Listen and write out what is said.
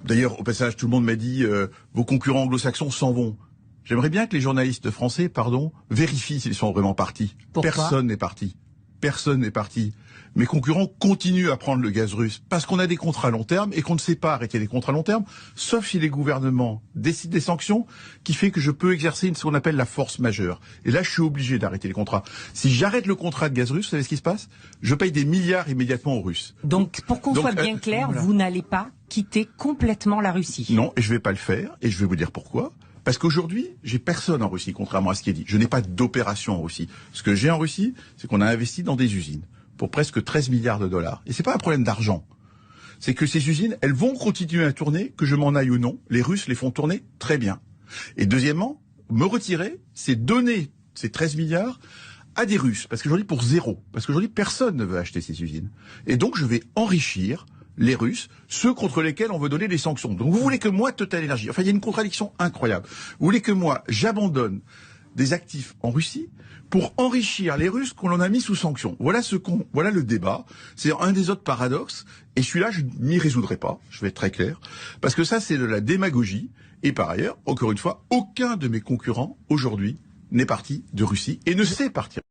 D'ailleurs, au passage, tout le monde m'a dit vos concurrents anglo-saxons s'en vont. J'aimerais bien que les journalistes français, vérifient s'ils sont vraiment partis. Pourquoi ? Personne n'est parti. Personne n'est parti. Mes concurrents continuent à prendre le gaz russe parce qu'on a des contrats à long terme et qu'on ne sait pas arrêter les contrats à long terme, sauf si les gouvernements décident des sanctions qui fait que je peux exercer ce qu'on appelle la force majeure. Et là, je suis obligé d'arrêter les contrats. Si j'arrête le contrat de gaz russe, vous savez ce qui se passe ? Je paye des milliards immédiatement aux Russes. Donc, pour qu'on soit bien clair, voilà. Vous n'allez pas quitter complètement la Russie. Non, et je vais pas le faire, et je vais vous dire pourquoi. Parce qu'aujourd'hui, j'ai personne en Russie, contrairement à ce qui est dit. Je n'ai pas d'opération en Russie. Ce que j'ai en Russie, c'est qu'on a investi dans des usines pour presque 13 milliards de dollars. Et c'est pas un problème d'argent. C'est que ces usines, elles vont continuer à tourner, que je m'en aille ou non. Les Russes les font tourner très bien. Et deuxièmement, me retirer, c'est donner ces 13 milliards à des Russes. Parce qu'aujourd'hui, pour zéro. Parce qu'aujourd'hui, personne ne veut acheter ces usines. Et donc, je vais enrichir les Russes, ceux contre lesquels on veut donner des sanctions. Donc vous voulez que moi, Total Energy, enfin il y a une contradiction incroyable, vous voulez que moi, j'abandonne des actifs en Russie pour enrichir les Russes qu'on en a mis sous sanctions. Voilà le débat. C'est un des autres paradoxes. Et celui-là, je m'y résoudrai pas. Je vais être très clair. Parce que ça, c'est de la démagogie. Et par ailleurs, encore une fois, aucun de mes concurrents, aujourd'hui, n'est parti de Russie et ne sait partir.